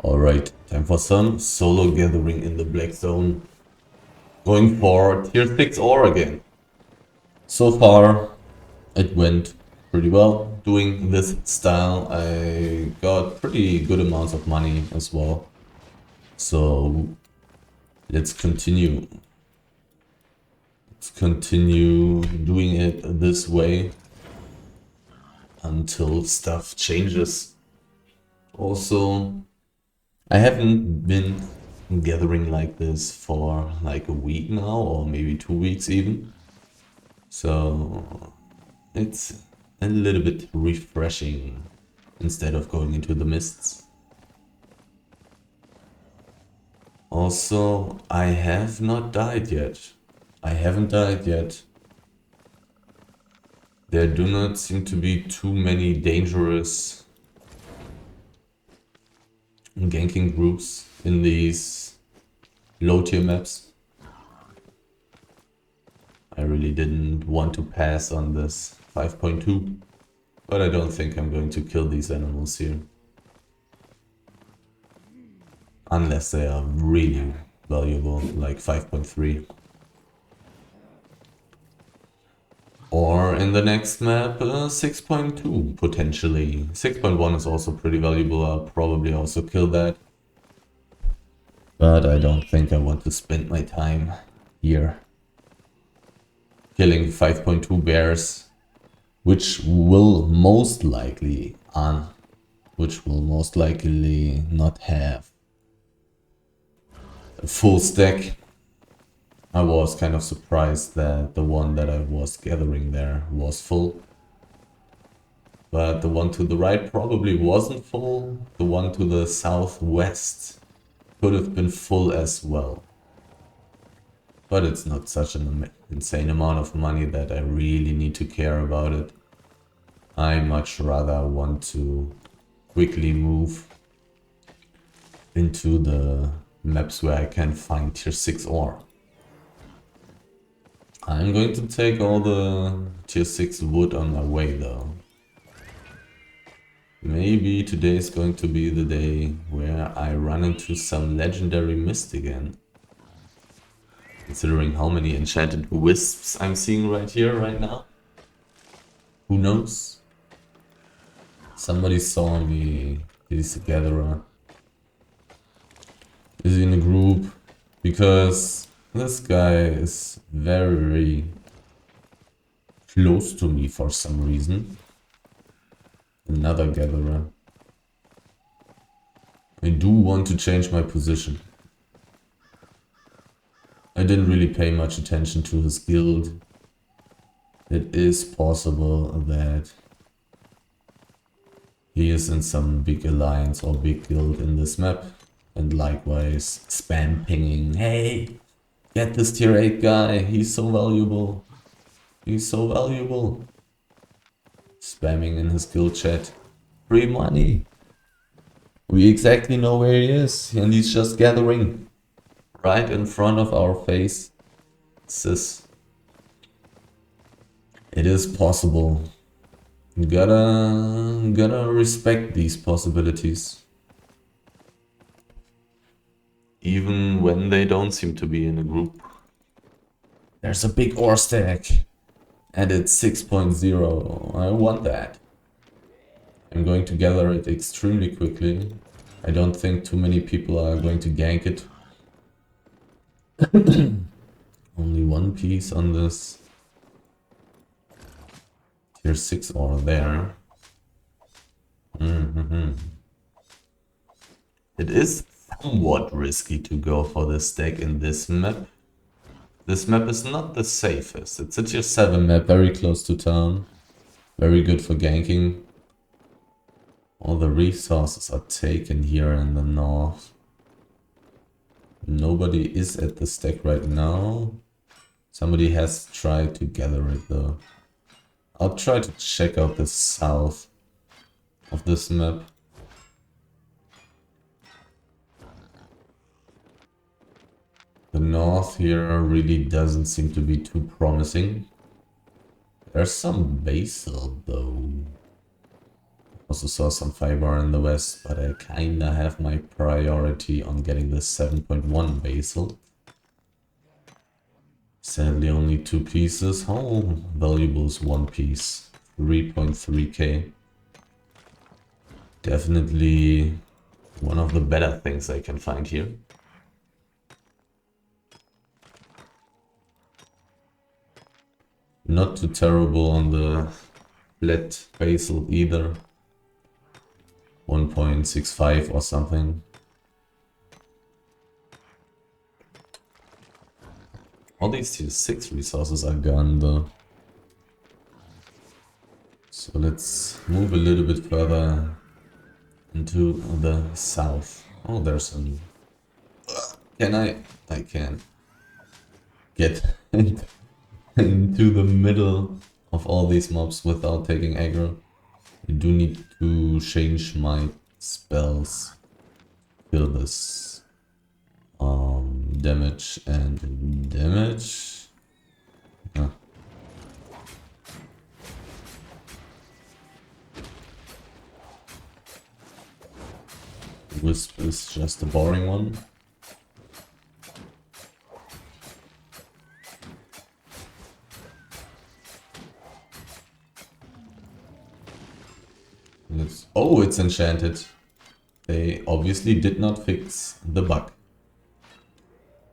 Alright, time for some solo gathering in the black zone. Going for tier 6 ore again. So far, it went pretty well. Doing this style, I got pretty good amounts of money as well. So, let's continue. Let's continue doing it this way until stuff changes. Also, I haven't been gathering like this for like a week now, or maybe 2 weeks even. So it's a little bit refreshing instead of going into the mists. Also, I have not died yet. I haven't died yet. There do not seem to be too many dangerous ganking groups in these low tier maps. I really didn't want to pass on this 5.2, but I don't think I'm going to kill these animals here. Unless they are really valuable, like 5.3. Or in the next map, 6.2 potentially. 6.1 is also pretty valuable, I'll probably also kill that. But I don't think I want to spend my time here killing 5.2 bears, which will most likely not have a full stack. I was kind of surprised that the one that I was gathering there was full. But the one to the right probably wasn't full. The one to the southwest could have been full as well. But it's not such an insane amount of money that I really need to care about it. I much rather want to quickly move into the maps where I can find tier 6 ore. I'm going to take all the tier 6 wood on my way though. Maybe today is going to be the day where I run into some legendary mist again. Considering how many enchanted wisps I'm seeing right here, right now. Who knows? Somebody saw me. He's a gatherer. Is he in a group? Because this guy is very close to me for some reason. Another gatherer. I do want to change my position. I didn't really pay much attention to his guild. It is possible that he is in some big alliance or big guild in this map. And likewise spam pinging, hey, get this tier 8 guy, he's so valuable. He's so valuable. Spamming in his guild chat. Free money. We exactly know where he is and he's just gathering right in front of our face. Sis. It is possible. Gotta respect these possibilities. Even when they don't seem to be in a group. There's a big ore stack. And it's 6.0. I want that. I'm going to gather it extremely quickly. I don't think too many people are going to gank it. Only one piece on this. Tier 6 ore there. It is somewhat risky to go for this stack in this map. This map is not the safest. It's a tier 7 map, very close to town. Very good for ganking. All the resources are taken here in the north. Nobody is at the stack right now. Somebody has tried to gather it though. I'll try to check out the south of this map. The north here really doesn't seem to be too promising. There's some basalt though. Also saw some fiber in the west, but I kinda have my priority on getting the 7.1 basal. Sadly only 2 pieces. How valuable is 1 piece? 3.3k. Definitely one of the better things I can find here. Not too terrible on the flat basal either. 1.65 or something. All these tier 6 resources are gone though. So let's move a little bit further into the south. Oh, there's some... Can I? I can get into the middle of all these mobs without taking aggro. I do need to change my spells. Kill this damage and damage. Huh. Wisp is just a boring one. Oh, it's enchanted. They obviously did not fix the bug.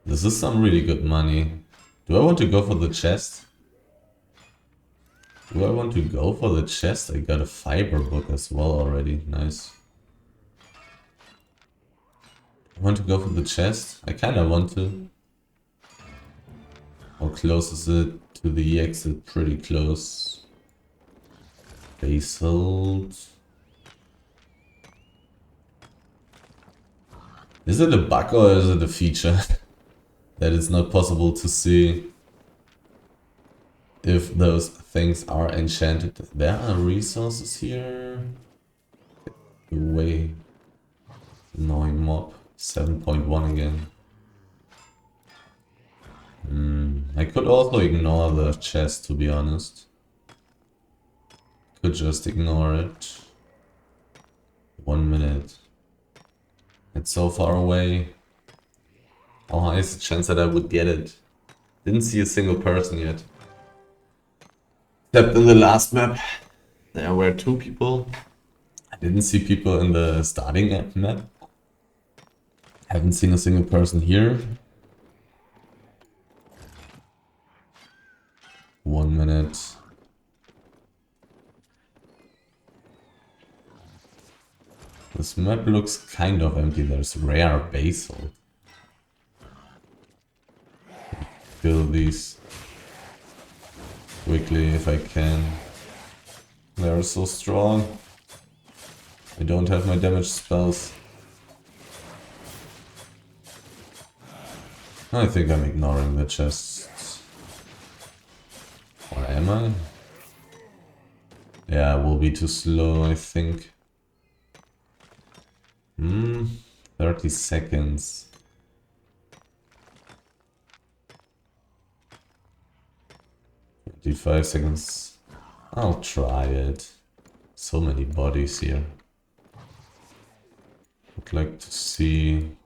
This is some really good money. Do I want to go for the chest? Do I want to go for the chest? I got a fiber book as well already. Nice. I want to go for the chest? I kinda want to. How close is it to the exit? Pretty close. Basalt. Is it a bug or is it a feature? That it's not possible to see if those things are enchanted. There are resources here. Way annoying mob. 7.1 again. I could also ignore the chest, to be honest. Could just ignore it. 1 minute. It's so far away. How high is the chance that I would get it? Didn't see a single person yet. Except in the last map. There were 2 people. I didn't see people in the starting map. Haven't seen a single person here. 1 minute. This map looks kind of empty. There's rare basalt. Kill these quickly if I can. They're so strong. I don't have my damage spells. I think I'm ignoring the chests. Or am I? Yeah, it will be too slow, I think. 30 seconds. 25 seconds. I'll try it. So many bodies here. Would like to see...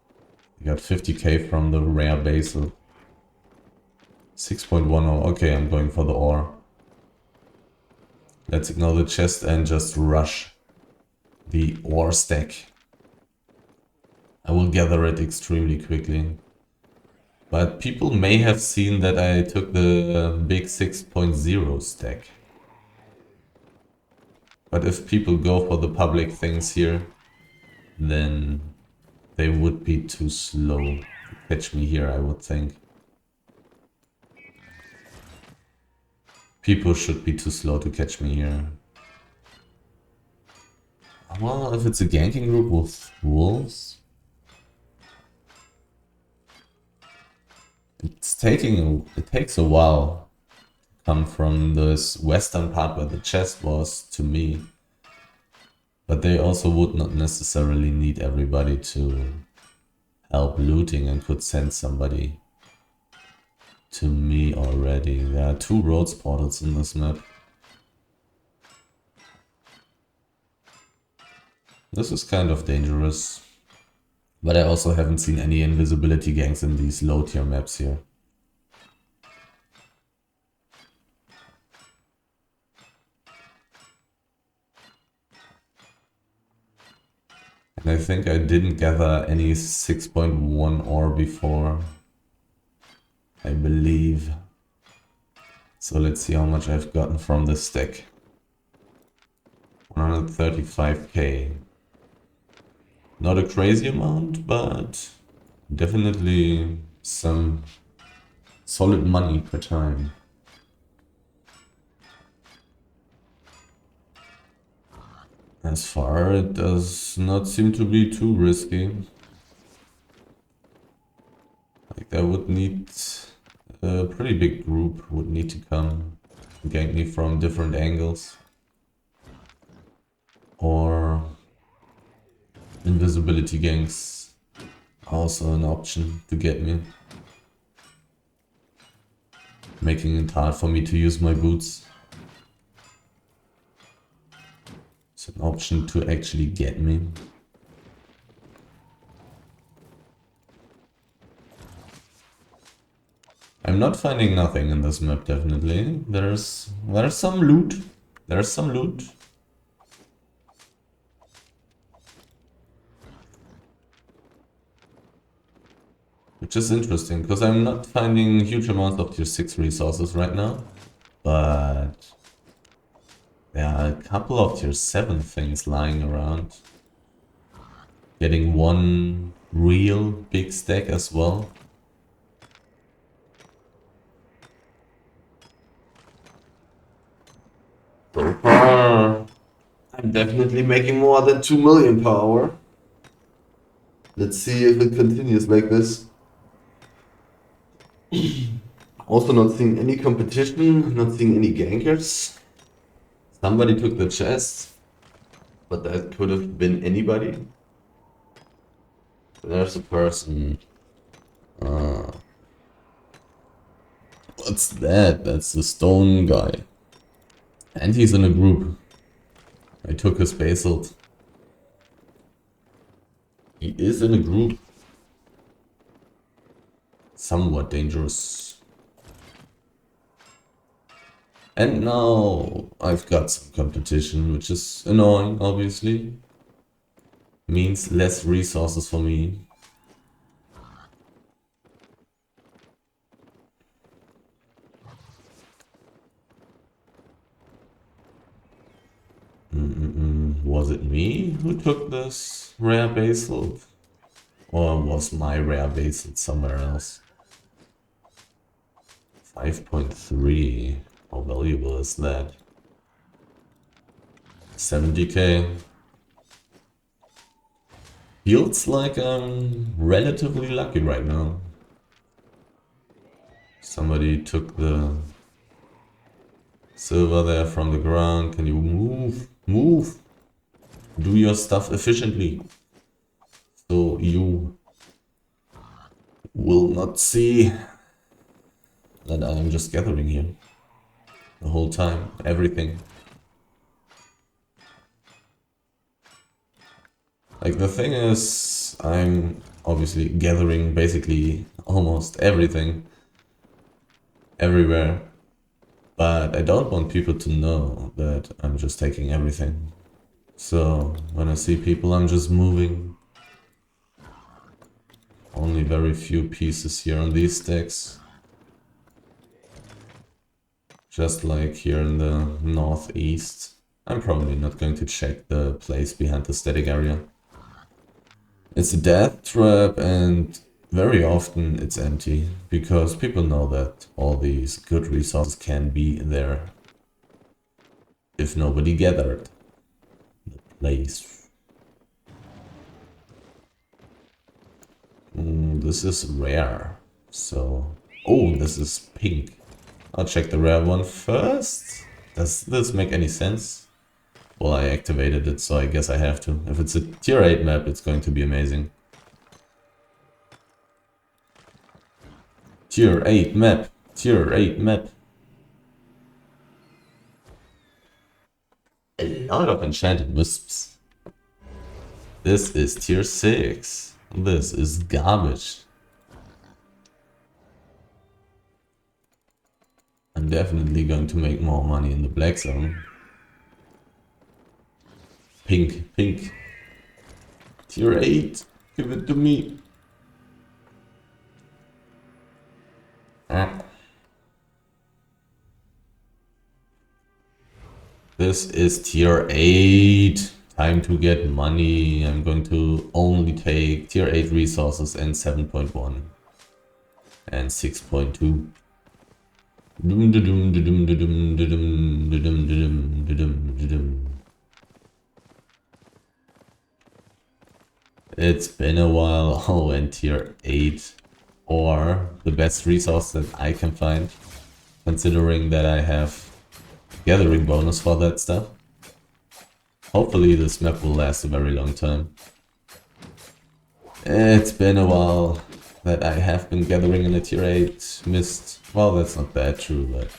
I got 50k from the rare basal. 6.10. Okay, I'm going for the ore. Let's ignore the chest and just rush the ore stack. I will gather it extremely quickly. But people may have seen that I took the big 6.0 stack. But if people go for the public things here, then they would be too slow to catch me here, I would think. People should be too slow to catch me here. Well, if it's a ganking group with wolves... It takes a while to come from this western part where the chest was to me. But they also would not necessarily need everybody to help looting and could send somebody to me already. There are 2 roads portals in this map. This is kind of dangerous. But I also haven't seen any invisibility gangs in these low tier maps here. And I think I didn't gather any 6.1 ore before, I believe. So let's see how much I've gotten from this stack. 135k. Not a crazy amount, but definitely some solid money per time. As far, it does not seem to be too risky. Like I would need a pretty big group would need to come gank me from different angles. Or invisibility ganks, also an option to get me. Making it hard for me to use my boots. It's an option to actually get me. I'm not finding nothing in this map, definitely. There's some loot. There's some loot. Which is interesting, because I'm not finding huge amounts of tier 6 resources right now. But there are a couple of tier 7 things lying around. Getting one real big stack as well. So far, I'm definitely making more than 2 million per hour. Let's see if it continues like this. Also not seeing any competition, not seeing any gankers. Somebody took the chest, but that could have been anybody. There's a person. What's that? That's the stone guy. And he's in a group. I took his basalt. He is in a group. Somewhat dangerous. And now I've got some competition, which is annoying, obviously. Means less resources for me. Was it me who took this rare basalt? Or was my rare basalt somewhere else? 5.3. How valuable is that? 70k. Feels like I'm relatively lucky right now. Somebody took the silver there from the ground. Can you move? Move! Do your stuff efficiently. So you will not see that I am just gathering here. The whole time. Everything. Like the thing is, I'm obviously gathering basically almost everything. Everywhere. But I don't want people to know that I'm just taking everything. So when I see people, I'm just moving. Only very few pieces here on these stacks. Just like here in the northeast. I'm probably not going to check the place behind the static area. It's a death trap and very often it's empty, because people know that all these good resources can be there if nobody gathered the place. This is rare, so... Oh, this is pink. I'll check the rare one first. Does this make any sense? Well, I activated it, so I guess I have to. If it's a tier 8 map, it's going to be amazing. Tier 8 map. Tier 8 map. A lot of enchanted wisps. This is tier 6. This is garbage. I'm definitely going to make more money in the black zone. Pink, pink. Tier 8. Give it to me. This is tier 8. Time to get money. I'm going to only take tier 8 resources and 7.1 and 6.2. It's been a while. Oh, and tier 8 or the best resource that I can find, considering that I have gathering bonus for that stuff. Hopefully this map will last a very long time. It's been a while that I have been gathering in a tier 8 mist. Well, that's not that true, but...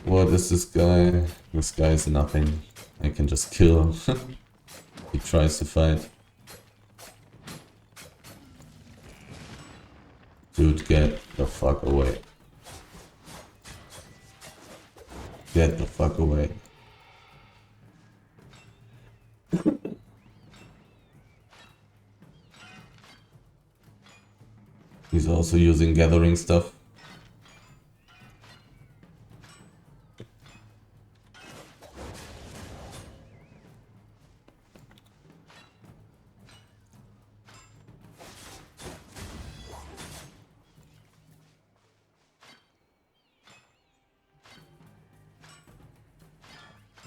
What is this guy? This guy is nothing. I can just kill him. He tries to fight. Dude, get the fuck away. Get the fuck away. He's also using gathering stuff.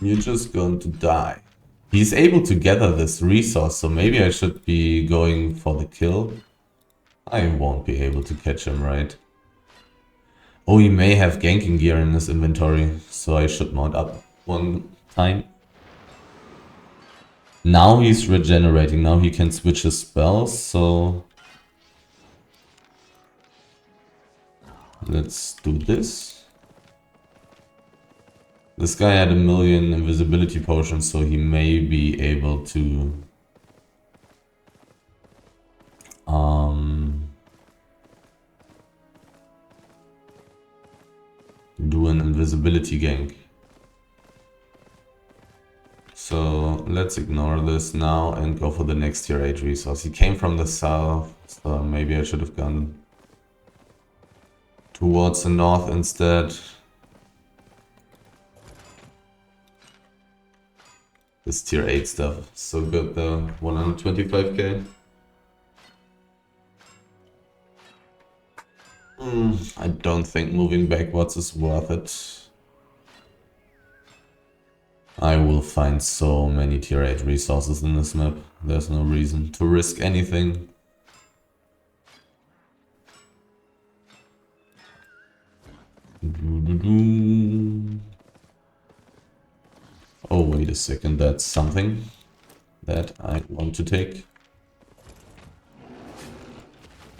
You're just going to die. He's able to gather this resource, so maybe I should be going for the kill. I won't be able to catch him, right? Oh, he may have ganking gear in his inventory, so I should mount up one time. Now he's regenerating, now he can switch his spells, so... Let's do this. This guy had 1,000,000 invisibility potions, so he may be able to... do an invisibility gank. So let's ignore this now and go for the next tier 8 resource. He came from the south, so maybe I should have gone towards the north instead. This tier 8 stuff, so good though, 125k. I don't think moving backwards is worth it. I will find so many tier 8 resources in this map. There's no reason to risk anything. Oh, wait a second, that's something that I want to take.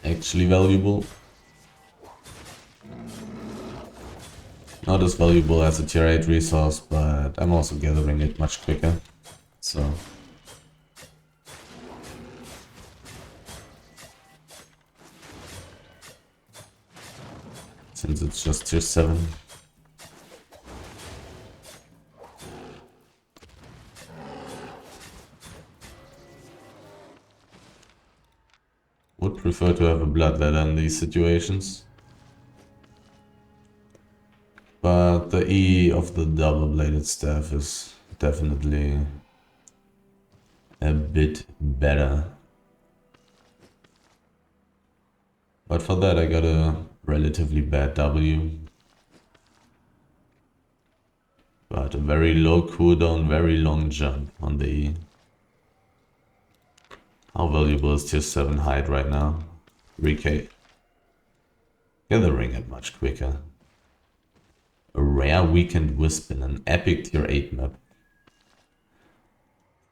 Actually valuable. Not as valuable as a tier 8 resource, but I'm also gathering it much quicker, so... Since it's just tier 7. Would prefer to have a bloodletter in these situations. But the E of the double-bladed staff is definitely a bit better. But for that I got a relatively bad W. But a very low cooldown, very long jump on the E. How valuable is tier 7 hide right now? 3k. Gathering it much quicker. A rare weekend wisp in an epic tier 8 map.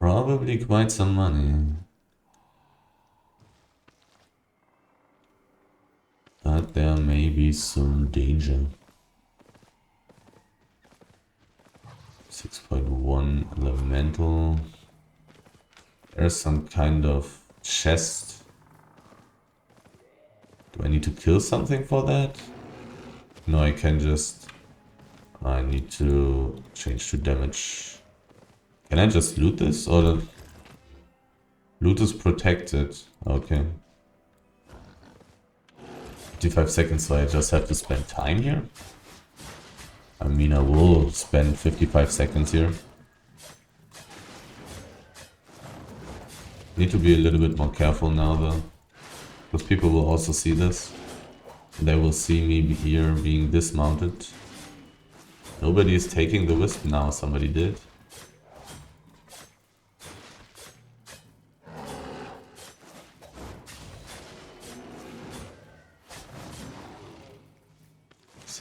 Probably quite some money. But there may be some danger. 6.1 elemental. There's some kind of chest. Do I need to kill something for that? No, I can just... I need to change to damage. Can I just loot this? Or the loot is protected? Okay. 55 seconds, so I just have to spend time here? I mean, I will spend 55 seconds here. Need to be a little bit more careful now though. Because people will also see this. They will see me here being dismounted. Nobody is taking the wisp now, somebody did.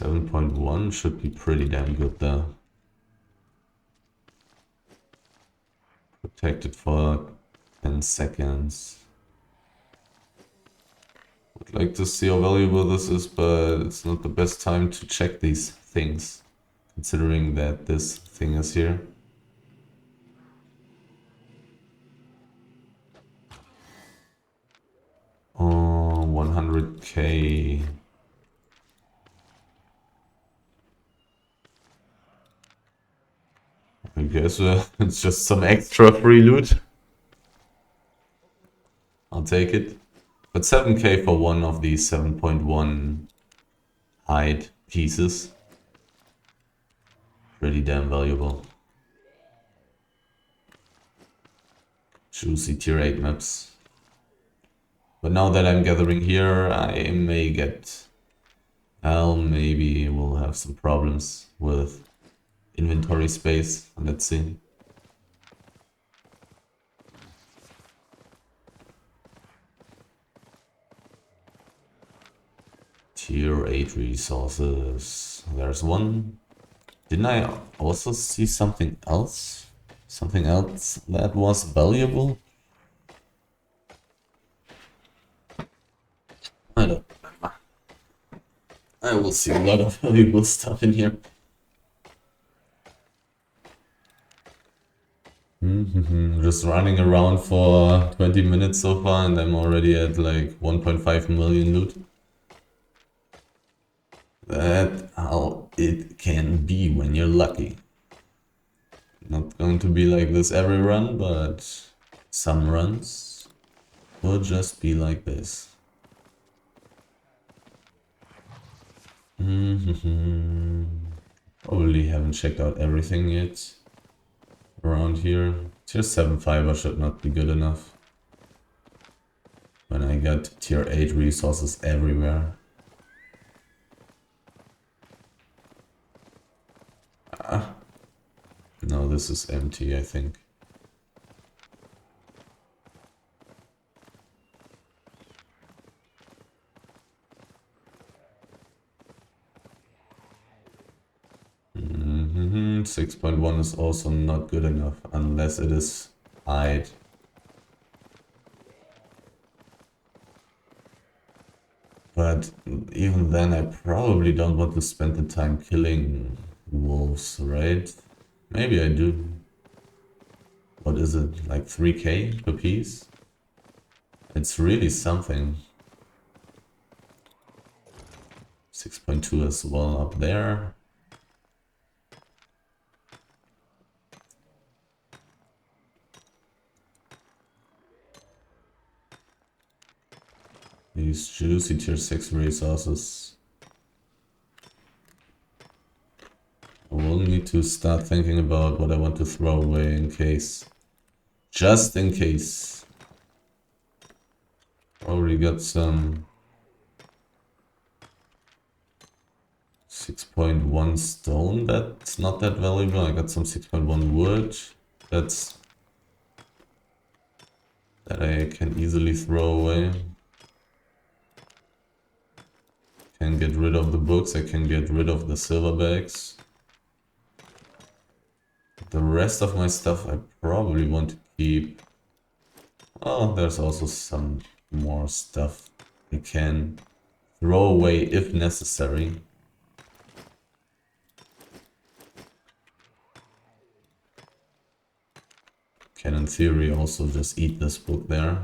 .1 should be pretty damn good there. Protected for 10 seconds. Would like to see how valuable this is, but it's not the best time to check these things. Considering that this thing is here. Oh, 100k. I guess it's just some extra free loot. I'll take it. But 7k for one of these 7.1 hide pieces. Pretty damn valuable. Juicy tier 8 maps. But now that I'm gathering here, I may get... Well, maybe we'll have some problems with inventory space. Let's see. Tier 8 resources. There's one. Didn't I also see something else? Something else that was valuable? I don't remember. I will see a lot of valuable stuff in here. Just running around for 20 minutes so far and I'm already at like 1.5 million loot. That's how it can be when you're lucky. Not going to be like this every run, but some runs will just be like this. Probably haven't checked out everything yet around here. Tier 7 fiber should not be good enough when I got tier 8 resources everywhere. No, this is empty, I think. Mm-hmm. 6.1 is also not good enough unless it is hide. But even then, I probably don't want to spend the time killing wolves, right? Maybe I do. What is it, like 3k per piece? It's really something. 6.2 as well up there. These juicy tier 6 resources. I will need to start thinking about what I want to throw away in case. Just in case. Already got some 6.1 stone, that's not that valuable. I got some 6.1 wood. That I can easily throw away. Can get rid of the books, I can get rid of the silver bags. The rest of my stuff I probably want to keep. Oh, there's also some more stuff I can throw away if necessary. Cannon in theory also just eat this book there.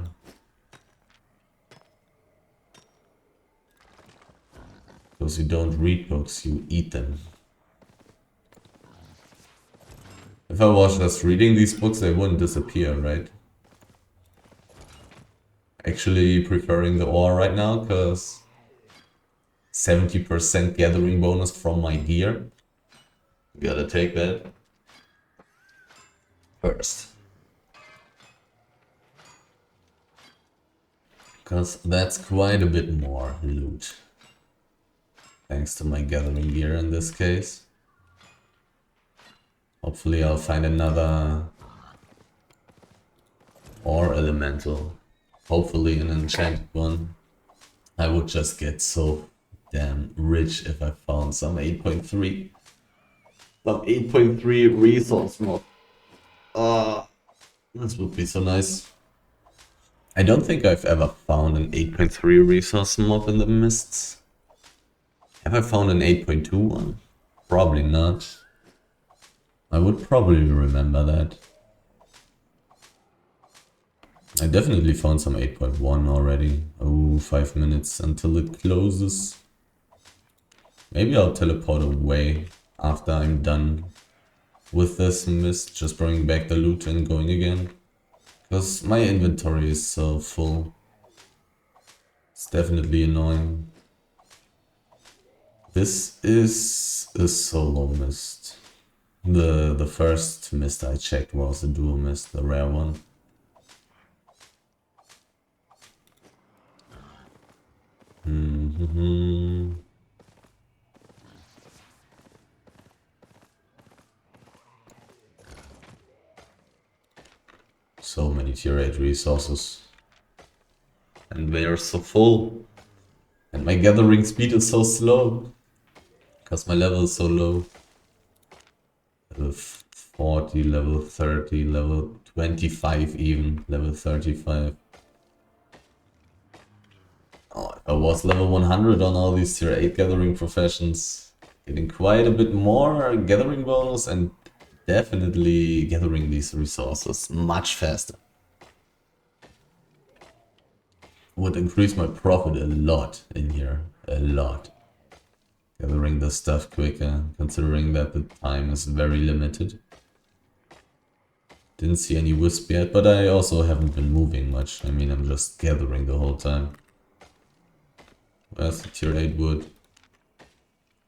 Because you don't read books, you eat them. If I was just reading these books, they wouldn't disappear, right? Actually preferring the ore right now, because 70% gathering bonus from my gear. Gotta take that first. Because that's quite a bit more loot. Thanks to my gathering gear in this case. Hopefully I'll find another ore elemental. Hopefully an enchanted one. I would just get so damn rich if I found some 8.3. Some 8.3 resource mod. This would be so nice. I don't think I've ever found an 8.3 resource mob in the mists. Have I found an 8.2 one? Probably not. I would probably remember that. I definitely found some 8.1 already. Oh, 5 minutes until it closes. Maybe I'll teleport away after I'm done with this mist, just bringing back the loot and going again. Because my inventory is so full. It's definitely annoying. This is a solo mist. The first mist I checked was a dual mist, the rare one. So many tier 8 resources. And they are so full. And my gathering speed is so slow. Because my level is so low. Level 40, level 30, level 25 even, level 35. Oh, if I was level 100 on all these tier 8 gathering professions, getting quite a bit more gathering bonus and definitely gathering these resources much faster. Would increase my profit a lot in here, a lot. Gathering the stuff quicker, considering that the time is very limited. Didn't see any wisp yet, but I also haven't been moving much. I mean, I'm just gathering the whole time. Where's the tier 8 wood?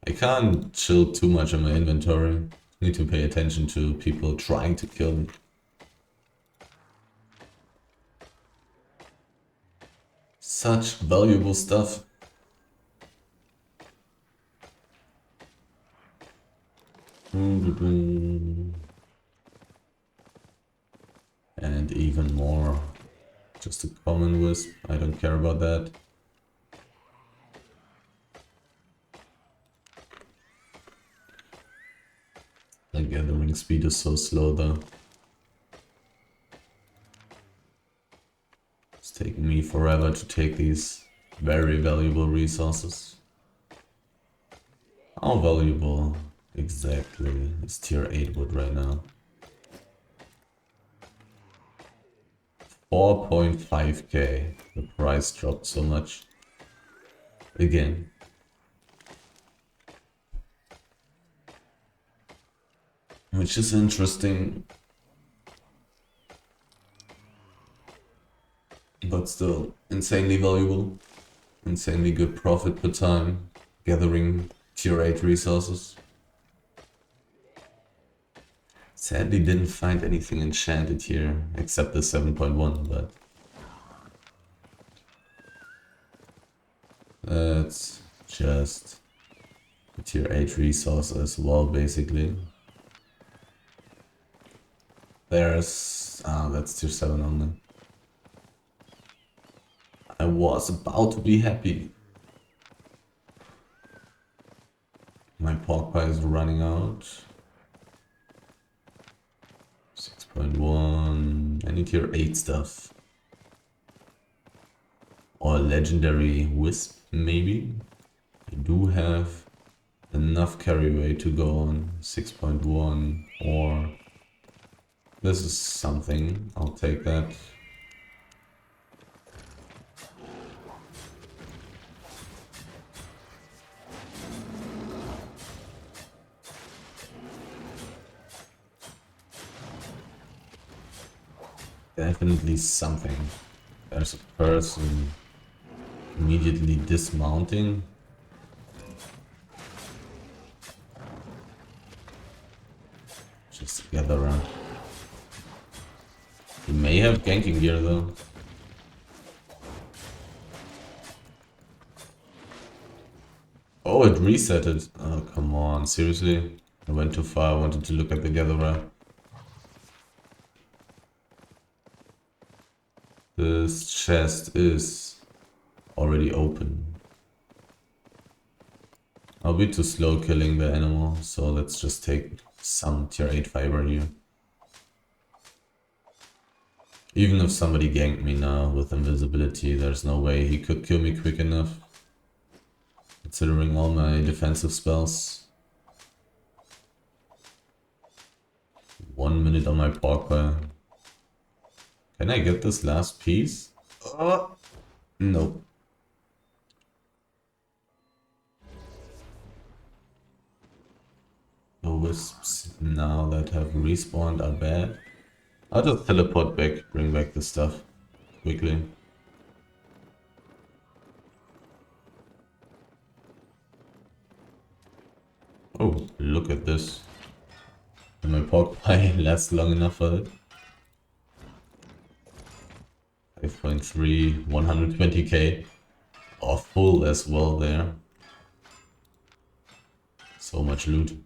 I can't chill too much in my inventory. Need to pay attention to people trying to kill me. Such valuable stuff. And even more. Just a common wisp. I don't care about that. The gathering speed is so slow though. It's taking me forever to take these very valuable resources. How valuable exactly is tier 8 wood right now? 4.5k. The price dropped so much. Again. Which is interesting. But still, insanely valuable. Insanely good profit per time. Gathering tier 8 resources. Sadly didn't find anything enchanted here, except the 7.1, but... That's just a tier 8 resource as well, basically. There's... that's tier 7 only. I was about to be happy. My pork pie is running out. 6.1. Any tier 8 stuff. Or legendary wisp, maybe. I do have enough carry weight to go on 6.1 or This is something. I'll take that. Definitely something. There's a person immediately dismounting. Just gather around. He may have ganking gear though. Oh, it resetted. Oh, come on, seriously? I went too far, I wanted to look at the gatherer. This chest is already open. I'll be too slow killing the animal, so let's just take some tier 8 fiber here. Even if somebody ganked me now with invisibility, there's no way he could kill me quick enough. Considering all my defensive spells. 1 minute on my pork pie. Can I get this last piece? No. The wisps now that have respawned are bad. I'll just teleport back, bring back the stuff quickly. Oh, look at this. And my pork pie lasts long enough for it. 5.3, 120k. Oh, full as well there. So much loot.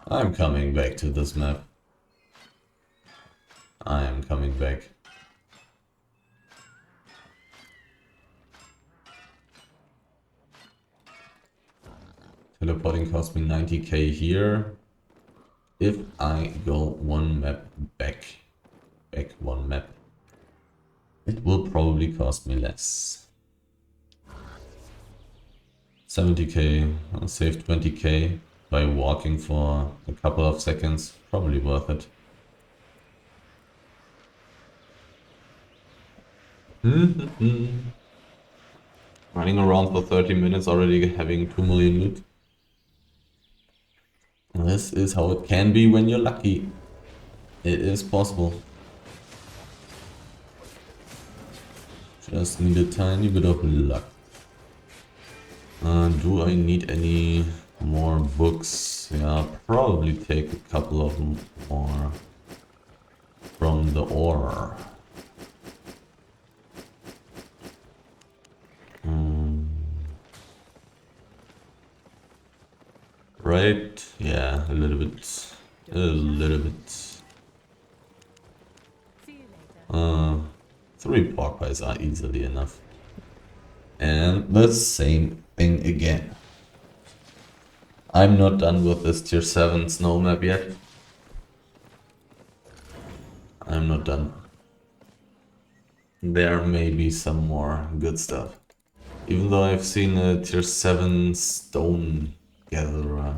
I'm coming back to this map. I am coming back. Teleporting cost me 90k here. If I go one map back one map, it will probably cost me less. 70k, I'll save 20k by walking for a couple of seconds, probably worth it. Running around for 30 minutes already having 2 million loot. This is how it can be when you're lucky. It is possible. Just need a tiny bit of luck. Do I need any more books? Yeah, probably take a couple of more from the ore. Right? Yeah, a little bit. A little bit. 3 pork pies are easily enough. And the same thing again. I'm not done with this tier 7 snow map yet. I'm not done. There may be some more good stuff. Even though I've seen a tier 7 stone gatherer.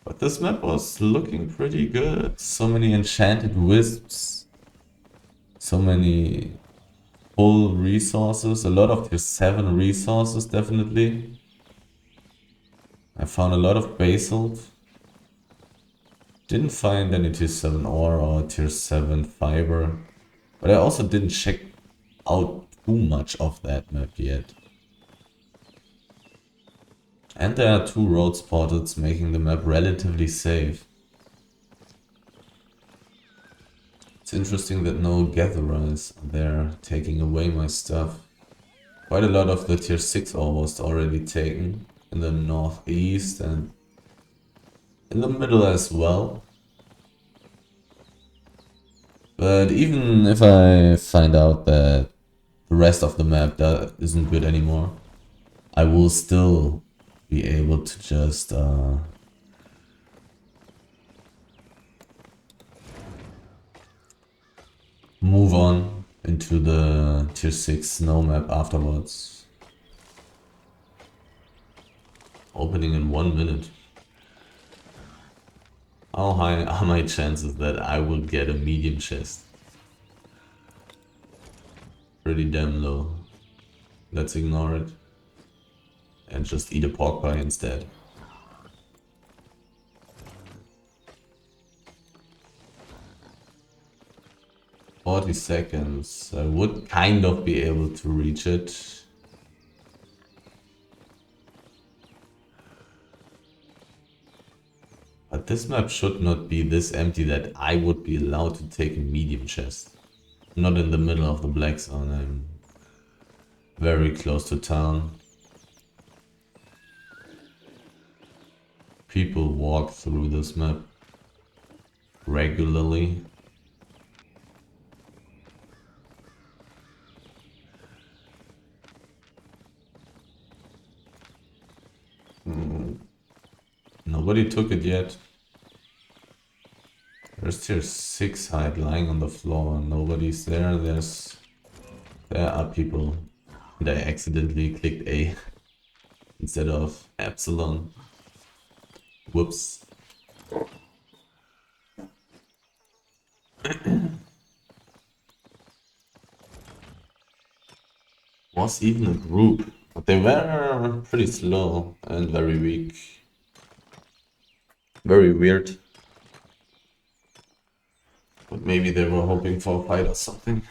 But this map was looking pretty good. So many enchanted wisps. So many full resources. A lot of tier 7 resources, definitely. I found a lot of basalt. Didn't find any tier 7 ore or tier 7 fiber. But I also didn't check out too much of that map yet. And there are 2 road portals making the map relatively safe. It's interesting that no gatherer is there taking away my stuff. Quite a lot of the tier 6 ore was already taken in the northeast and in the middle as well. But even if I find out that the rest of the map that isn't good anymore, I will still be able to just move on into the tier 6 snow map afterwards. Opening in 1 minute. How high are my chances that I will get a medium chest? Pretty damn low. Let's ignore it. And just eat a pork pie instead. "40 seconds. I would kind of be able to reach it. But this map should not be this empty that I would be allowed to take a medium chest. Not in the middle of the black zone. I'm very close to town. People walk through this map regularly. Nobody took it yet. There's tier 6 hide lying on the floor. Nobody's there. There are people. And I accidentally clicked A instead of Epsilon. Whoops. Was even a group, but they were pretty slow and very weak. Very weird. But maybe they were hoping for a fight or something.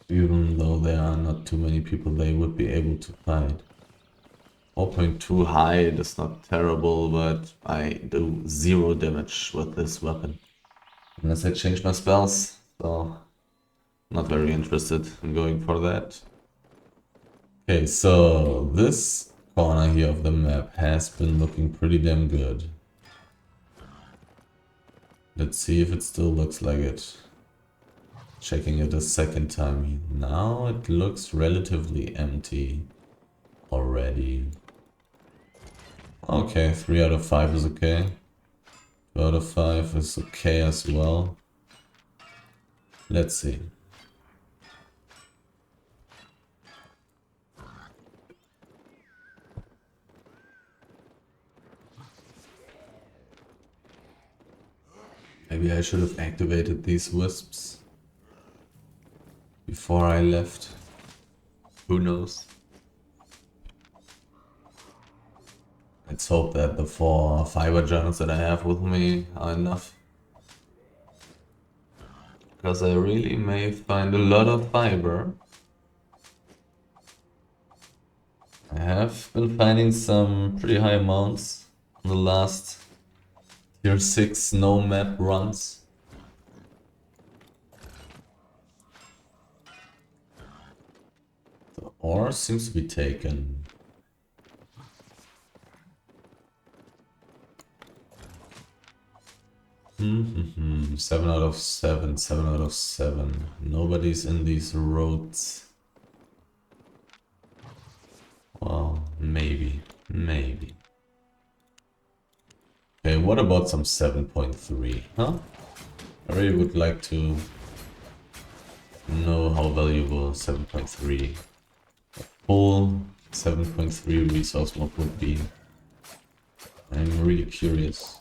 Even though there are not too many people, they would be able to fight. 4.2 hide is not terrible, but I do 0 damage with this weapon. Unless I change my spells, so not very interested in going for that. Okay, so this corner here of the map has been looking pretty damn good. Let's see if it still looks like it. Checking it a second time. Now it looks relatively empty already. Okay, 3 out of 5 is okay. 2 out of 5 is okay as well. Let's see. Maybe I should have activated these wisps before I left. Who knows? Let's hope that the 4 fiber journals that I have with me are enough. Because I really may find a lot of fiber. I have been finding some pretty high amounts in the last tier 6 no map runs. The ore seems to be taken. Mm-hmm. 7 out of 7, 7 out of 7. Nobody's in these roads. Well, maybe. Okay, what about some 7.3, huh? I really would like to know how valuable 7.3, full 7.3 resource mod would be. I'm really curious.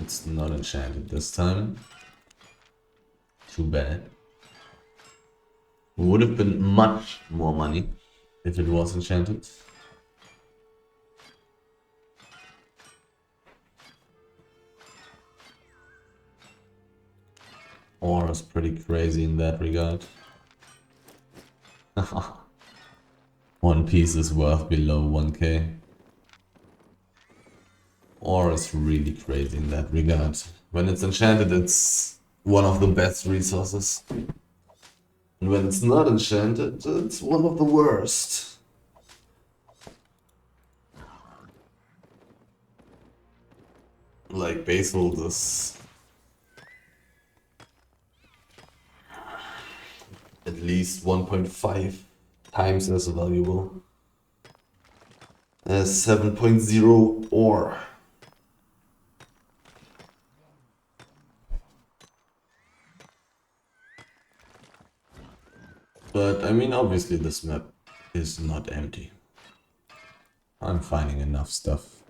It's not enchanted this time. Too bad. Would have been much more money if it was enchanted. Ore is pretty crazy in that regard. One piece is worth below 1k. Ore is really crazy in that regard. When it's enchanted, it's one of the best resources. And when it's not enchanted, it's one of the worst. Like basalt is at least 1.5 times as valuable as 7.0 ore. But I mean, obviously this map is not empty. I'm finding enough stuff.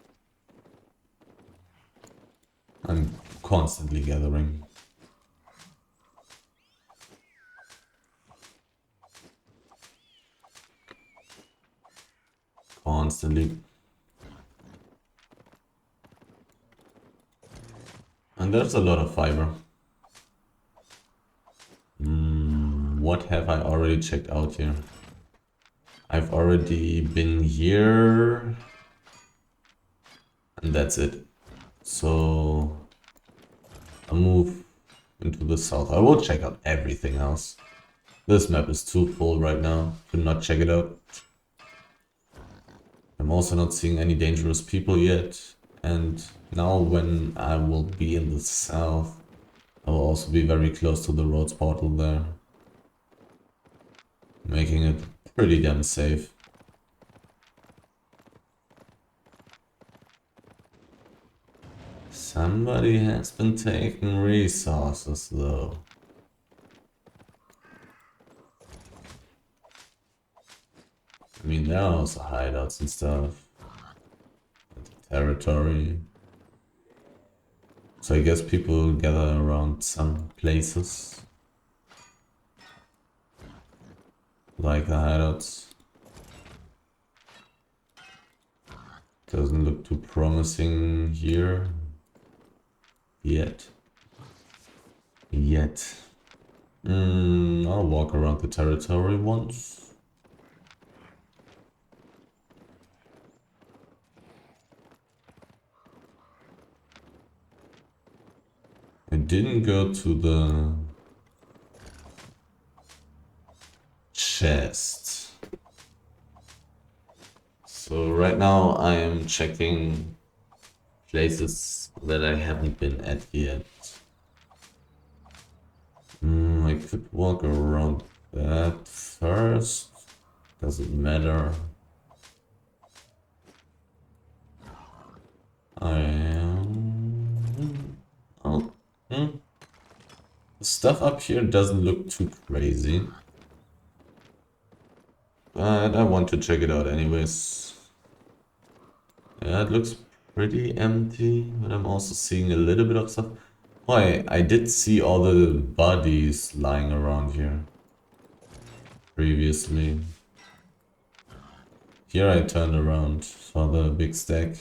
I'm constantly gathering. Constantly. And there's a lot of fiber. What have I already checked out here? I've already been here. And that's it. So I'll move into the south. I will check out everything else. This map is too full right now to not check it out. I'm also not seeing any dangerous people yet. And now when I will be in the south, I will also be very close to the roads portal there. Making it pretty damn safe. Somebody has been taking resources though. I mean, there are also hideouts and stuff. Territory. So I guess people gather around some places. Like the hideouts. Doesn't look too promising here. Yet. I'll walk around the territory once. I didn't go to the chest. So right now I am checking places that I haven't been at yet. I could walk around that first. Doesn't matter. I am... Oh. The stuff up here doesn't look too crazy. But I want to check it out anyways. Yeah, it looks pretty empty, but I'm also seeing a little bit of stuff. Oh, I did see all the bodies lying around here previously. Here I turned around for the big stack.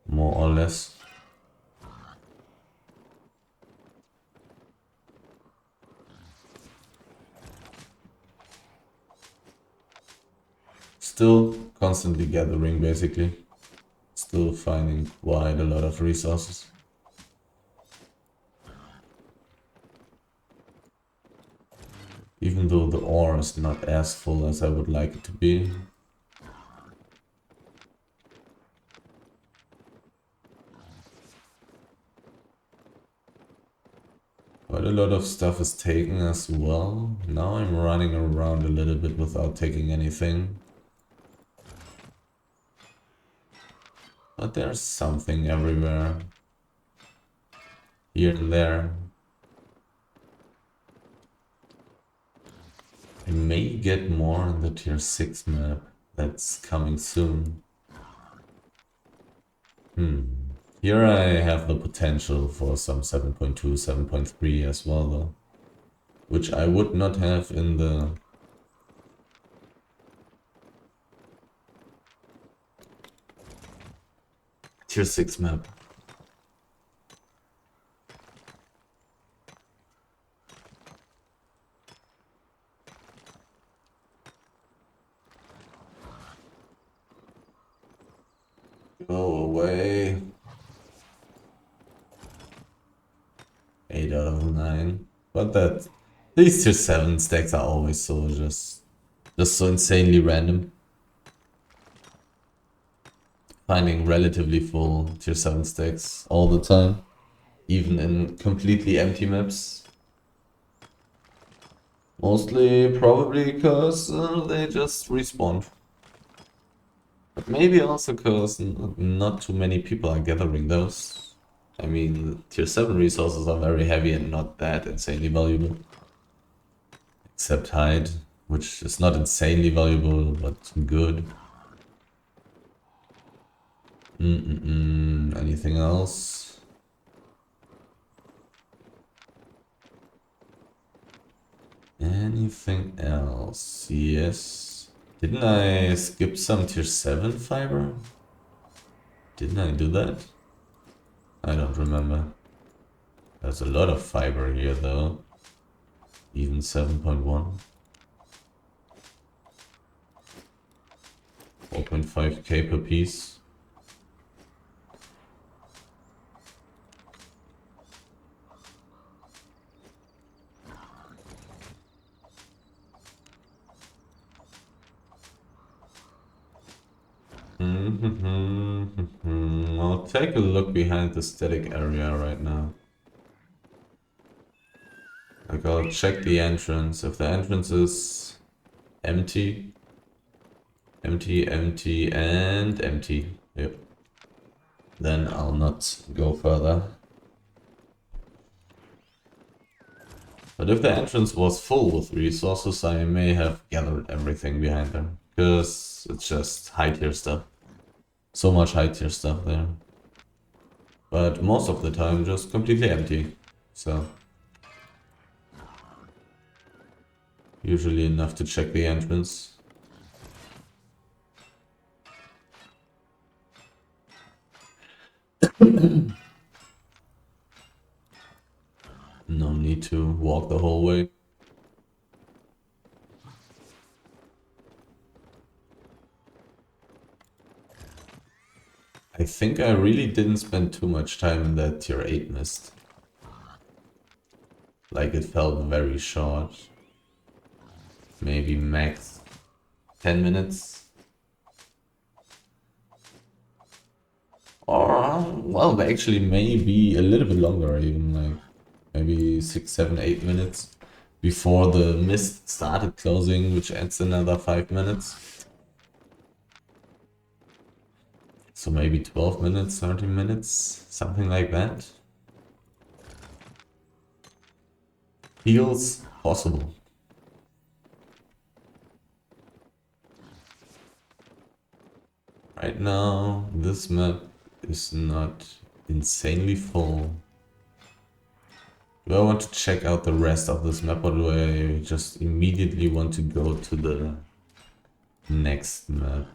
More or less. Still constantly gathering, basically. Still finding quite a lot of resources. Even though the ore is not as full as I would like it to be. Quite a lot of stuff is taken as well. Now I'm running around a little bit without taking anything. But there's something everywhere. Here and there. I may get more in the tier 6 map. That's coming soon. Here I have the potential for some 7.2, 7.3 as well though. Which I would not have in the tier 6 map. Go away. 8 out of 9. But these tier 7 stacks are always so just so insanely random. Finding relatively full tier 7 stacks all the time. Even in completely empty maps. Mostly probably because they just respawn. But maybe also because not too many people are gathering those. I mean, tier 7 resources are very heavy and not that insanely valuable. Except hide, which is not insanely valuable, but good. Anything else? Anything else? Yes. Didn't I skip some tier 7 fiber? Didn't I do that? I don't remember. There's a lot of fiber here though. Even 7.1. 4.5k per piece. I'll take a look behind the static area right now. Like, I'll check the entrance. If the entrance is empty, empty, and empty, yep, then I'll not go further. But if the entrance was full with resources, I may have gathered everything behind them. Because it's just high tier stuff. So much high tier stuff there. But most of the time just completely empty. So usually enough to check the entrance. No need to walk the whole way. I think I really didn't spend too much time in that tier 8 mist. Like, it felt very short. Maybe max 10 minutes. Or, well, actually maybe a little bit longer, even like maybe 6, 7, 8 minutes before the mist started closing, which adds another 5 minutes. So maybe 12 minutes, 13 minutes, something like that. Feels possible. Right now, this map is not insanely full. Do I want to check out the rest of this map, or do I just immediately want to go to the next map?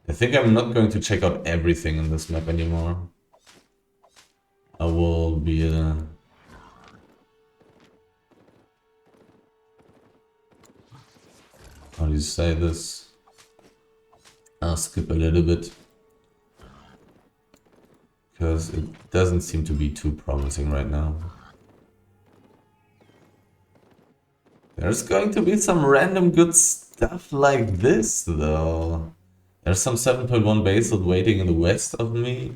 I think I'm not going to check out everything in this map anymore. I will be how do you say this? I'll skip a little bit. Because it doesn't seem to be too promising right now. There's going to be some random good stuff like this, though. There's some 7.1 basalt waiting in the west of me.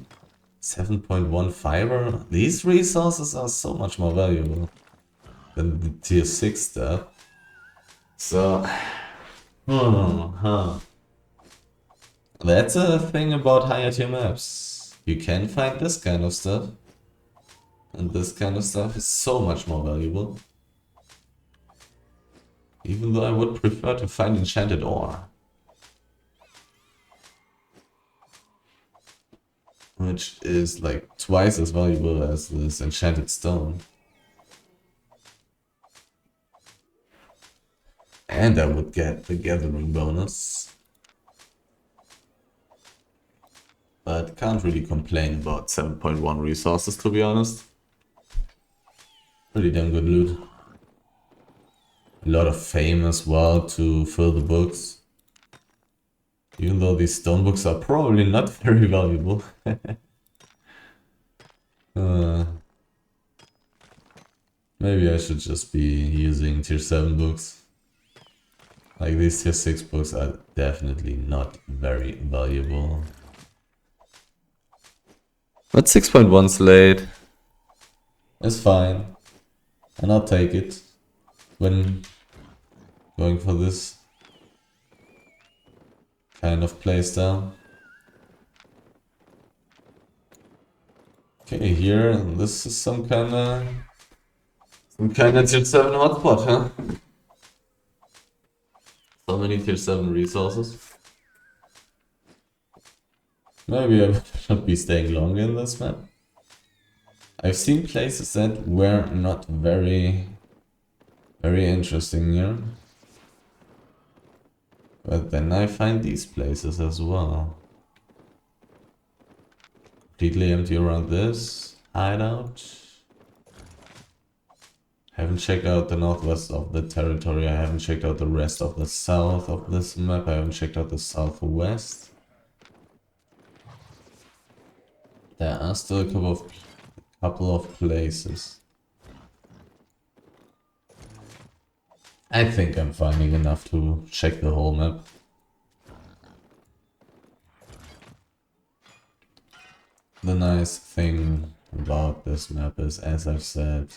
7.1 fiber. These resources are so much more valuable than the tier 6 stuff. So, that's a thing about higher tier maps. You can find this kind of stuff. And this kind of stuff is so much more valuable. Even though I would prefer to find enchanted ore. Which is like twice as valuable as this enchanted stone. And I would get the gathering bonus. But can't really complain about 7.1 resources, to be honest. Pretty damn good loot. A lot of fame as well to fill the books. Even though these stone books are probably not very valuable. Maybe I should just be using tier 7 books. Like, these tier 6 books are definitely not very valuable. But 6.1 Slate is fine. And I'll take it when going for this kind of playstyle. Okay, here, this is some kind of Some kind of tier 7 hotspot, huh? So many tier 7 resources. Maybe I should be staying longer in this map. I've seen places that were not very interesting here. But then I find these places as well. Completely empty around this hideout. Haven't checked out the northwest of the territory. I haven't checked out the rest of the south of this map. I haven't checked out the southwest. There are still a couple of places. I think I'm finding enough to check the whole map. The nice thing about this map is, as I've said,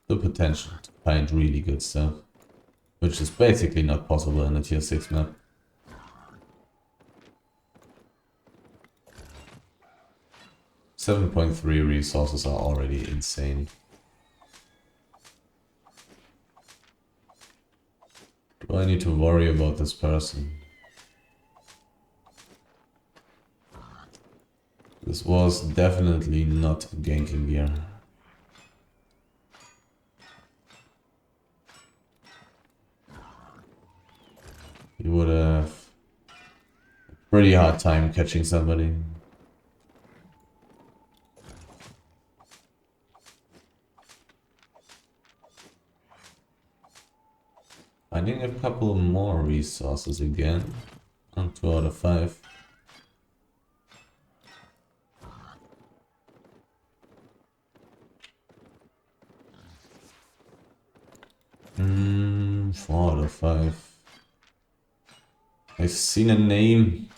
the potential to find really good stuff, which is basically not possible in a tier 6 map. .3 resources are already insane. Do I need to worry about this person? This was definitely not ganking gear. You would have a pretty hard time catching somebody. Finding a couple more resources again. On 2 out of 5. 4 out of 5. I've seen a name.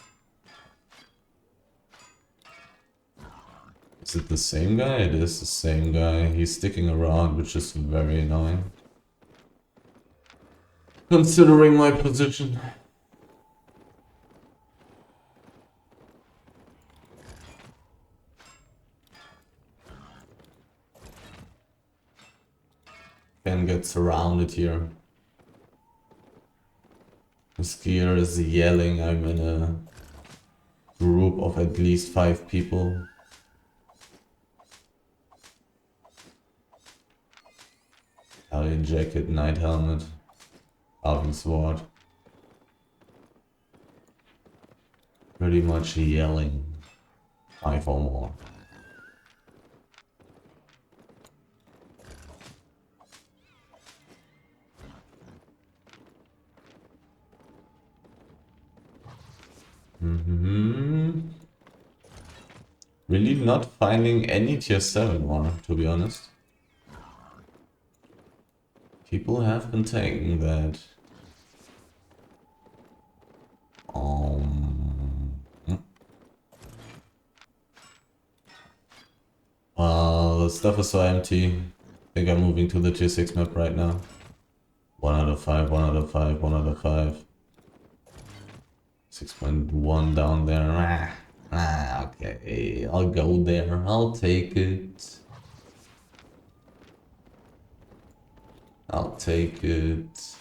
Is it the same guy? It is the same guy. He's sticking around, which is very annoying. Considering my position. Can get surrounded here. The skier is yelling. I'm in a group of at least 5 people. Albion jacket, night helmet, Albion sword. Pretty much yelling. 5 or more. Really not finding any tier 7 more, to be honest. People have been taking that. The stuff is so empty. I think I'm moving to the tier 6 map right now. 1 out of 5, 1 out of 5, 1 out of 5. 6.1 down there. Okay, I'll go there. I'll take it. I'll take it.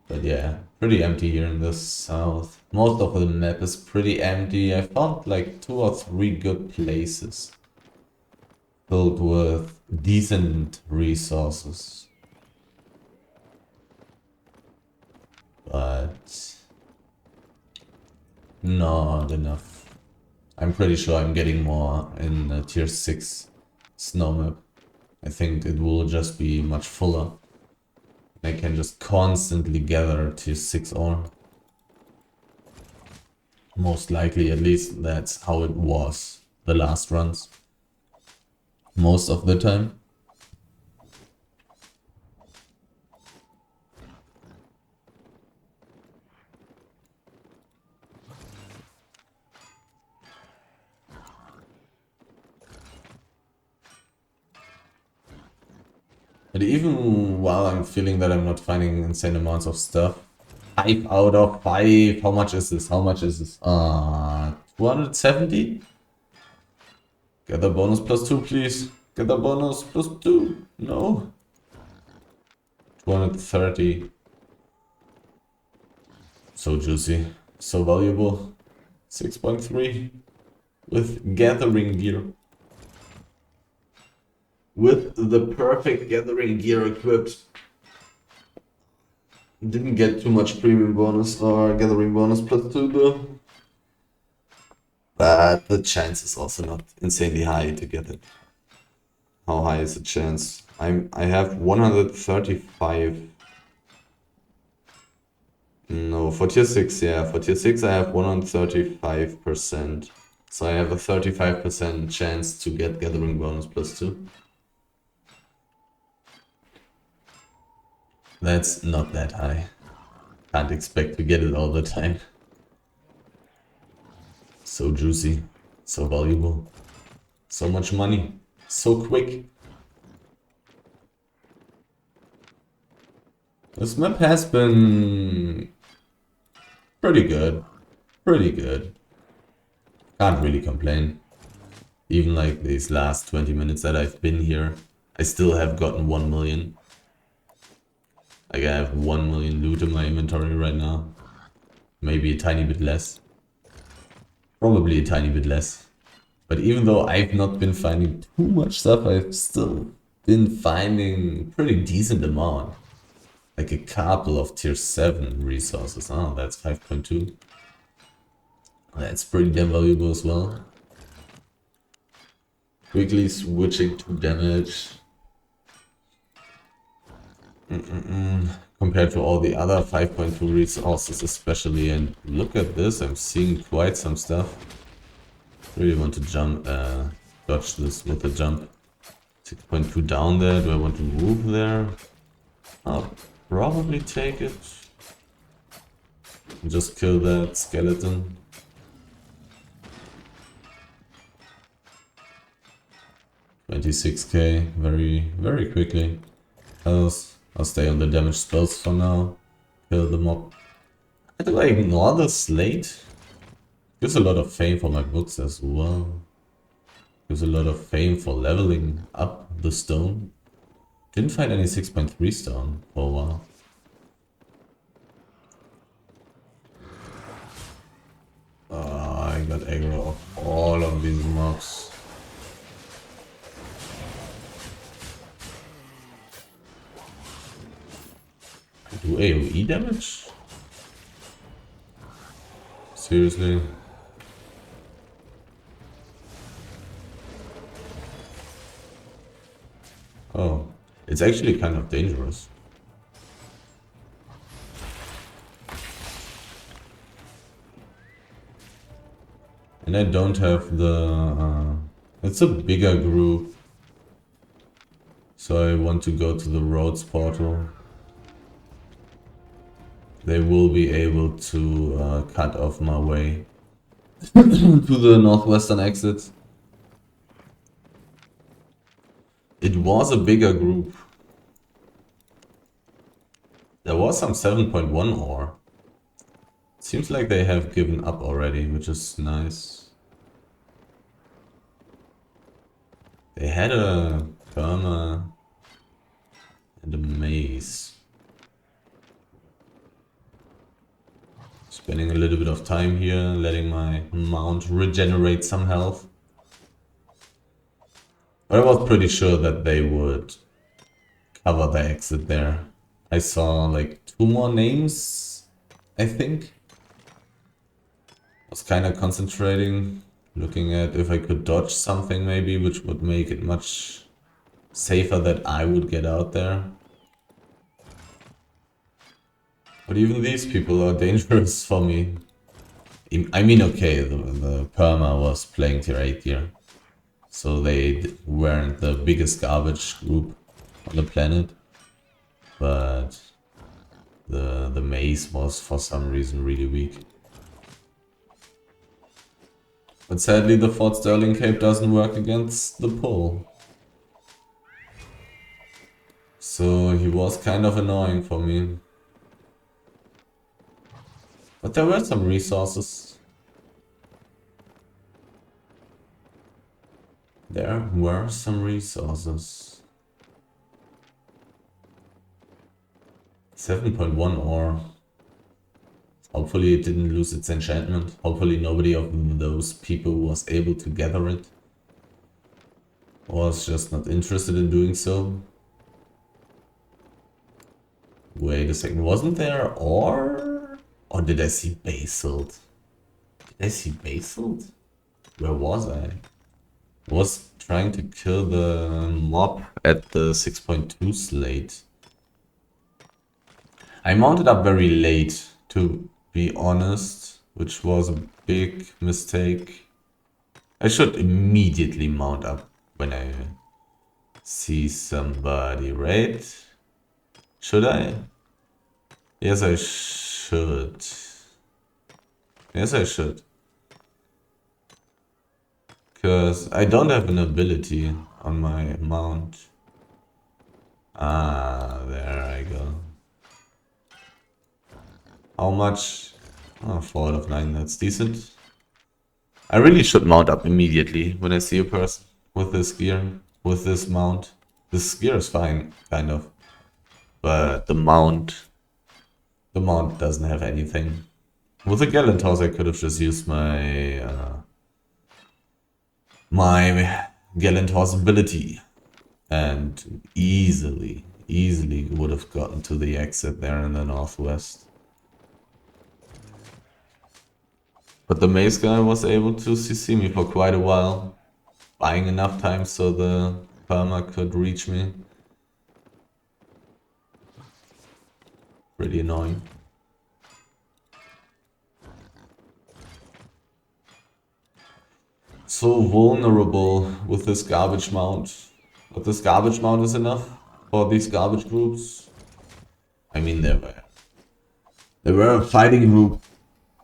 But yeah, pretty empty here in the south. Most of the map is pretty empty. I found like 2 or 3 good places filled with decent resources. But not enough. I'm pretty sure I'm getting more in a tier 6 snow map. I think it will just be much fuller. I can just constantly gather tier 6 ore. Most likely, at least that's how it was the last runs. Most of the time. But even while I'm feeling that I'm not finding insane amounts of stuff, 5 out of 5. How much is this? How much is this? 270? Get the bonus plus 2, please. Get the bonus plus 2. No. 230. So juicy. So valuable. 6.3. With gathering gear. With the perfect gathering gear equipped. Didn't get too much premium bonus or gathering bonus +2 though. But the chance is also not insanely high to get it. How high is the chance? I have 135. No, for tier 6, yeah. For tier 6 I have 135%. So I have a 35% chance to get gathering bonus +2. That's not that high. Can't expect to get it all the time. So juicy, so valuable, so much money, so quick. This map has been pretty good, pretty good. Can't really complain. Even like these last 20 minutes that I've been here, I still have gotten 1 million. Like I have 1 million loot in my inventory right now. Maybe a tiny bit less. Probably a tiny bit less. But even though I've not been finding too much stuff, I've still been finding pretty decent amount. Like a couple of tier 7 resources. Oh, that's 5.2. That's pretty damn valuable as well. Quickly switching to damage. Compared to all the other 5.2 resources especially. And look at this, I'm seeing quite some stuff. Really want to dodge this with a jump. 6.2 down there, do I want to move there? I'll probably take it. Just kill that skeleton. $26k, very quickly. I'll stay on the damage spells for now. Kill the mob. Do I ignore the slate? Gives a lot of fame for my books as well. Gives a lot of fame for leveling up the stone. Didn't find any 6.3 stone for a while. I got aggro of all of these mobs. Do AoE damage? Seriously? Oh, it's actually kind of dangerous. And I don't have the... it's a bigger group. So I want to go to the roads portal. They will be able to cut off my way to the northwestern exit. It was a bigger group. There was some 7.1 ore. Seems like they have given up already, which is nice. They had a perma and a maze. Spending a little bit of time here, letting my mount regenerate some health. But I was pretty sure that they would cover the exit there. I saw like 2 more names, I think. Was kind of concentrating, looking at if I could dodge something maybe, which would make it much safer that I would get out there. But even these people are dangerous for me. I mean, okay, the perma was playing tier 8 here. So they weren't the biggest garbage group on the planet. But the maze was for some reason really weak. But sadly the Fort Sterling Cape doesn't work against the pull. So he was kind of annoying for me. But there were some resources. There were some resources. 7.1 ore. Hopefully it didn't lose its enchantment. Hopefully nobody of those people was able to gather it. Or was just not interested in doing so. Wait a second, wasn't there ore? Or did I see basalt? Did I see basalt? Where was I? Was trying to kill the mob at the 6.2 slate. I mounted up very late, to be honest, which was a big mistake. I should immediately mount up when I see somebody, right? Should I? Yes, I should. Yes, I should. Because I don't have an ability on my mount. Ah, there I go. How much? Oh, 4 out of 9, that's decent. I really should mount up immediately when I see a person with this gear, with this mount. This gear is fine, kind of. But the mount doesn't have anything. With the Gallant Horse I could have just used my Gallant Horse ability. And easily would have gotten to the exit there in the northwest. But the mace guy was able to CC me for quite a while, buying enough time so the perma could reach me. Pretty annoying. So vulnerable with this garbage mount. But this garbage mount is enough for these garbage groups. I mean, there were a fighting group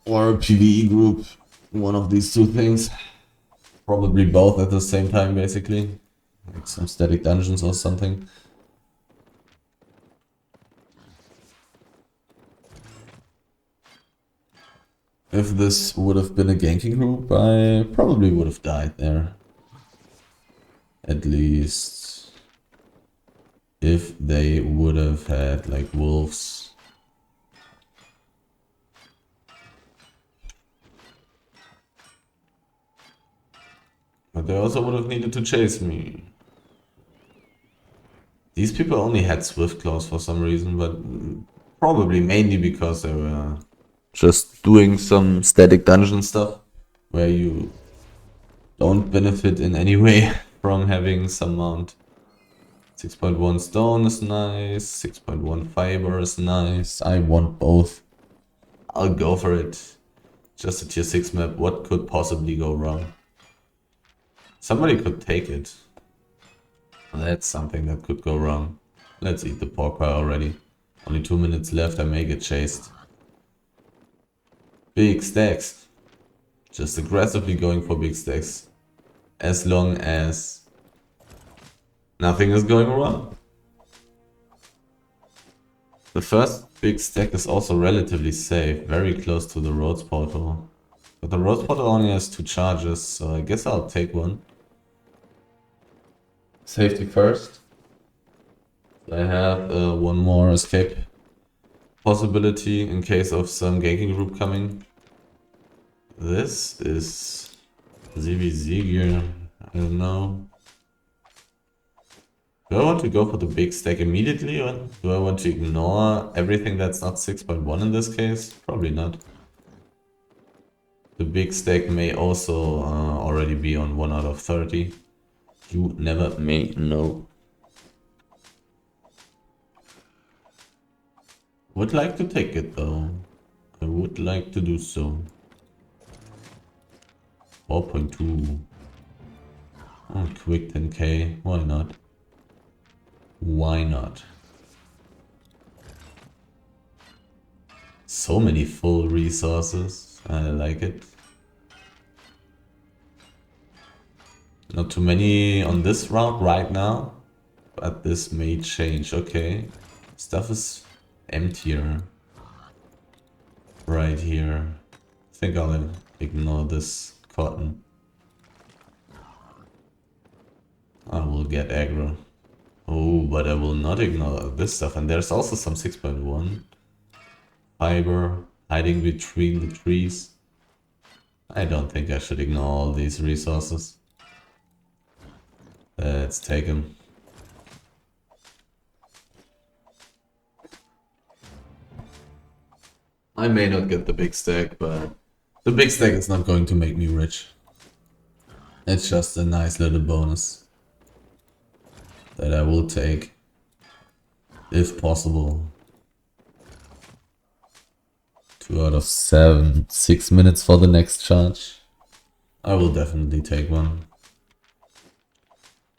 or a PvE group, one of these two things. Probably both at the same time, basically. Like some static dungeons or something. If this would have been a ganking group, I probably would have died there. At least if they would have had like wolves. But they also would have needed to chase me. These people only had swift claws for some reason, but probably mainly because they were just doing some static dungeon stuff where you don't benefit in any way from having some mount. 6.1 stone is nice, 6.1 fiber is nice. I want both. I'll go for it. Just a tier 6 map, what could possibly go wrong? Somebody could take it. That's something that could go wrong. Let's eat the pork pie already. Only 2 minutes left, I may get chased. Big stacks. Just aggressively going for big stacks. As long as nothing is going wrong. The first big stack is also relatively safe, very close to the roads portal. But the roads portal only has 2 charges, so I guess I'll take one. Safety first. I have one more escape possibility in case of some ganking group coming. This is ZVZ gear. I don't know. Do I want to go for the big stack immediately, or do I want to ignore everything that's not 6.1 in this case? Probably not. The big stack may also already be on 1 out of 30. You never may know. Would like to take it though. I would like to do so. 4.2. Oh, quick 10k. Why not? Why not? So many full resources. I like it. Not too many on this route right now, but this may change. Okay, stuff is emptier right here. I think I'll ignore this cotton. I will get aggro. Oh, but I will not ignore this stuff. And there's also some 6.1 fiber hiding between the trees. I don't think I should ignore all these resources. Let's take them. I may not get the big stack, but the big stack is not going to make me rich. It's just a nice little bonus that I will take, if possible. 2 out of 7. 6 minutes for the next charge. I will definitely take one.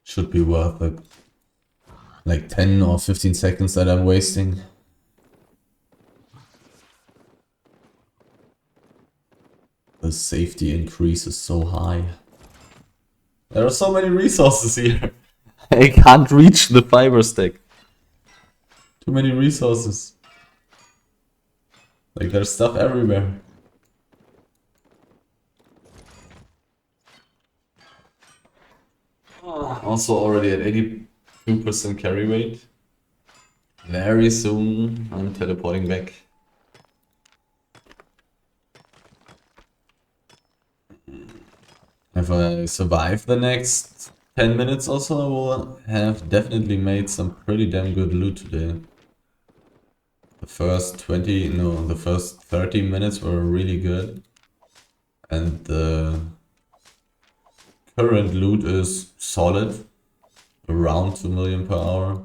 Should be worth it. Like 10 or 15 seconds that I'm wasting. The safety increase is so high. There are so many resources here. I can't reach the fiber stack. Too many resources. Like there's stuff everywhere. Also already at 82% carry weight. Very soon I'm teleporting back. If I survive the next 10 minutes or so, I will have definitely made some pretty damn good loot today. The first 30 minutes were really good. And the current loot is solid, around 2 million per hour.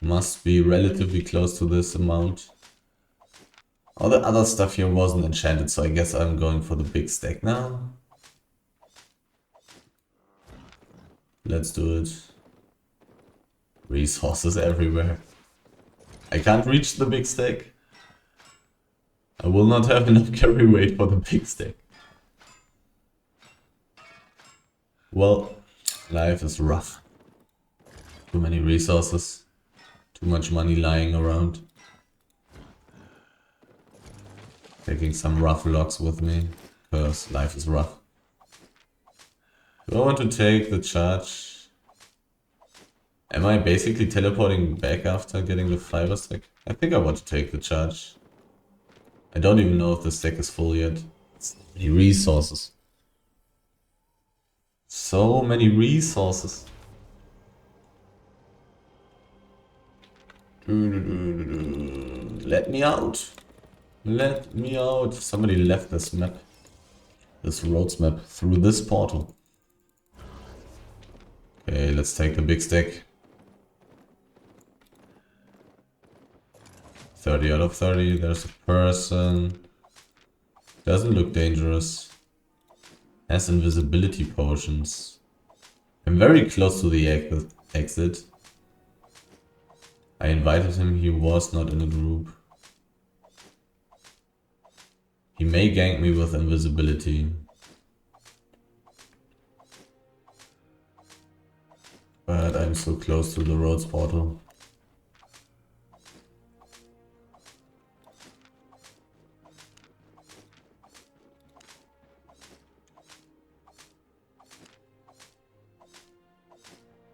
Must be relatively close to this amount. All the other stuff here wasn't enchanted, so I guess I'm going for the big stack now. Let's do it. Resources everywhere. I can't reach the big stack. I will not have enough carry weight for the big stack. Well, life is rough. Too many resources. Too much money lying around. Taking some rough logs with me, because life is rough. Do I want to take the charge? Am I basically teleporting back after getting the fiber stack? I think I want to take the charge. I don't even know if the stack is full yet. So many resources. So many resources. Let me out. Let me out. Somebody left this map. This roads map through this portal. Okay, let's take the big stack. 30 out of 30. There's a person. Doesn't look dangerous. Has invisibility potions. I'm very close to the exit. I invited him. He was not in a group. He may gank me with invisibility. But I'm so close to the roads portal.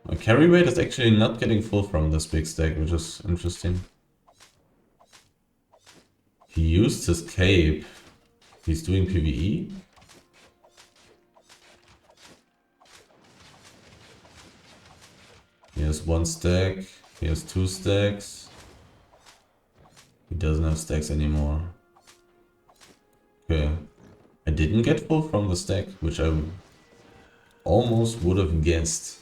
My carry weight is actually not getting full from this big stack, which is interesting. He used his cape. He's doing PvE? He has 1 stack. He has 2 stacks. He doesn't have stacks anymore. Okay. I didn't get full from the stack, which I almost would have guessed.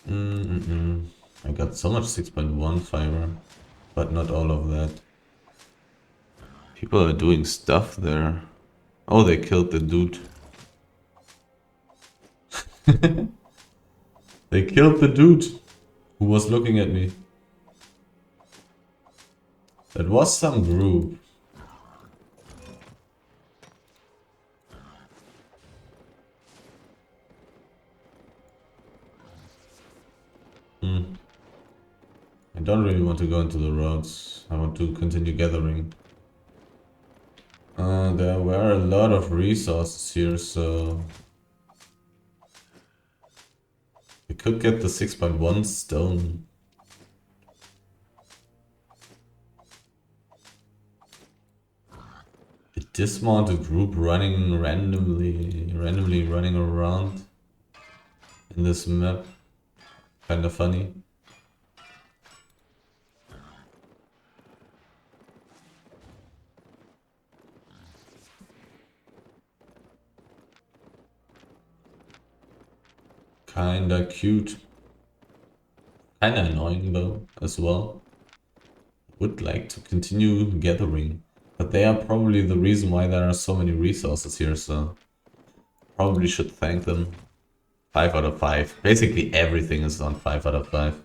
I got so much 6.1 fiber, but not all of that. People are doing stuff there. Oh, they killed the dude. They killed the dude who was looking at me. That was some group. I don't really want to go into the roads. I want to continue gathering. There were a lot of resources here, so We could get the 6.1 stone. A dismounted group running randomly running around in this map. Kinda funny. Kinda cute. Kinda annoying though, as well. Would like to continue gathering. But they are probably the reason why there are so many resources here, so... Probably should thank them. 5 out of 5. Basically everything is on 5 out of 5.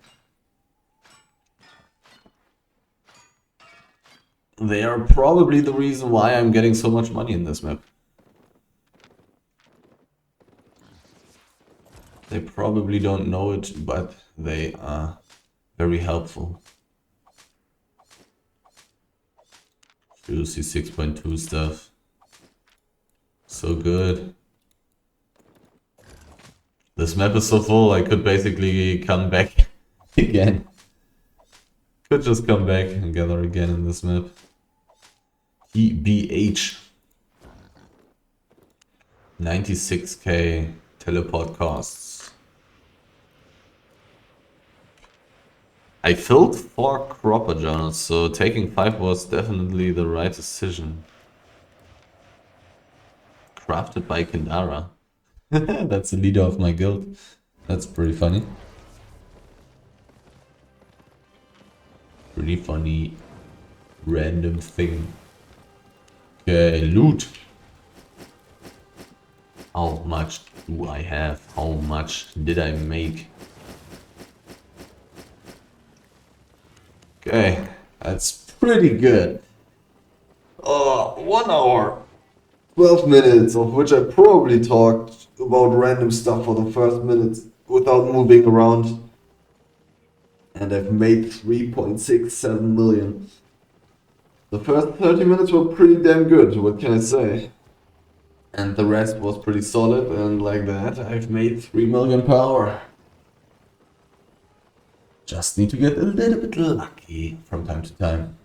They are probably the reason why I'm getting so much money in this map. They probably don't know it, but they are very helpful. Juicy 6.2 stuff. So good. This map is so full, I could basically come back again. Could just come back and gather again in this map. EBH. 96k teleport costs. I filled 4 cropper journals, so taking 5 was definitely the right decision. Crafted by Kindara. That's the leader of my guild. That's pretty funny. Pretty funny random thing. Okay, loot. How much do I have? How much did I make? Okay, that's pretty good. 1 hour, 12 minutes, of which I probably talked about random stuff for the first minutes without moving around. And I've made 3.67 million. The first 30 minutes were pretty damn good, what can I say? And the rest was pretty solid, and like that, I've made 3 million per hour. Just need to get a little bit lucky from time to time.